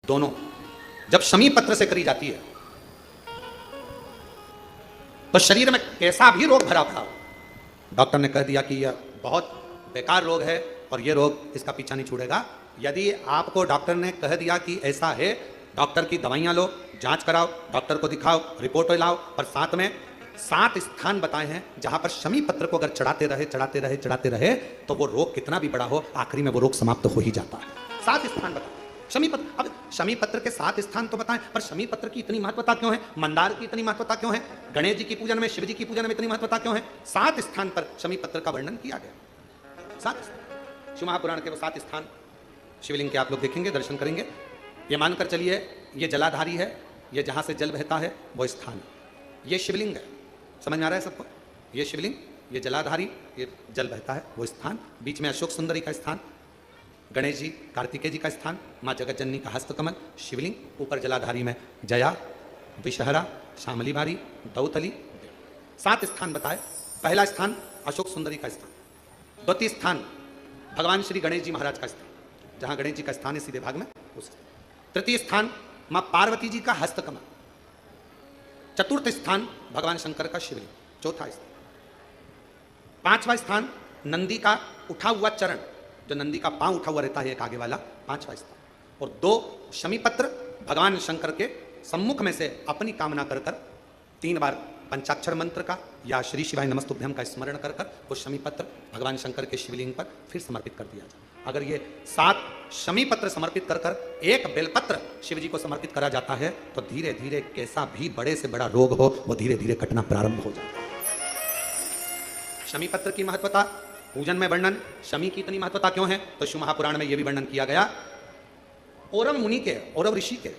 दोनों जब शमी पत्र से करी जाती है तो शरीर में कैसा भी रोग भरा पड़ा हो, डॉक्टर ने कह दिया कि यह बहुत बेकार रोग है और यह रोग इसका पीछा नहीं छूटेगा। यदि आपको डॉक्टर ने कह दिया कि ऐसा है, डॉक्टर की दवाइयां लो, जांच कराओ, डॉक्टर को दिखाओ, रिपोर्ट लाओ, पर साथ में 7 स्थान बताए हैं जहां पर शमी पत्र को अगर चढ़ाते रहे तो वो रोग कितना भी बड़ा हो, आखिरी में वो रोग समाप्त हो ही जाता है। 7 स्थान बताए शमी पत्र। अब शमी पत्र के 7 स्थान तो बताएं, पर शमी पत्र की इतनी महत्वता क्यों है, मंदार की इतनी महत्वता क्यों है, गणेश जी की पूजन में, शिव जी की पूजन में इतनी महत्वता क्यों है? 7 स्थान पर शमी पत्र का वर्णन किया गया। 7 शिव महापुराण के वो 7 स्थान शिवलिंग के आप लोग देखेंगे, दर्शन करेंगे। ये मानकर चलिए ये जलाधारी है, ये जहां से जल बहता है वो स्थान है, ये शिवलिंग है। समझ में आ रहा है सबको? ये शिवलिंग, ये जलाधारी, ये जल बहता है वो स्थान, बीच में अशोक सुंदरी का स्थान, गणेश जी कार्तिकेय जी का स्थान, माँ जगत जननी का हस्तकमल, शिवलिंग, ऊपर जलाधारी में जया, विषहरा, शामली बारी, दौतली। 7 स्थान बताए। पहला स्थान अशोक सुंदरी का स्थान, द्वितीय स्थान भगवान श्री गणेश जी महाराज का स्थान, जहां गणेश जी का स्थान है सीधे भाग में उस। तृतीय स्थान मां पार्वती जी का हस्तकमल, चतुर्थ स्थान भगवान शंकर का शिवलिंग, चौथा स्थान। 5वां स्थान नंदी का उठा हुआ चरण, जो नंदी का पांव उठा हुआ रहता है एक आगे वाला, 5वां स्थान। और 2 शमी पत्र भगवान शंकर के सम्मुख में से अपनी कामना कर 3 बार पंचाक्षर मंत्र का या श्री शिवाय नमस्तुभ्यम का स्मरण कर वो शमी पत्र भगवान शंकर के शिवलिंग पर फिर समर्पित कर दिया जाए। अगर ये 7 शमी पत्र समर्पित कर एक बेलपत्र शिव जी को समर्पित करा जाता है तो धीरे धीरे कैसा भी बड़े से बड़ा रोग हो वो धीरे धीरे कटना प्रारंभ हो जाता है। शमी पत्र की महत्वता, पूजन में वर्णन, शमी की इतनी महत्वता क्यों है तो शिव महापुराण में यह भी वर्णन किया गया। औरव मुनि के, औरव ऋषि के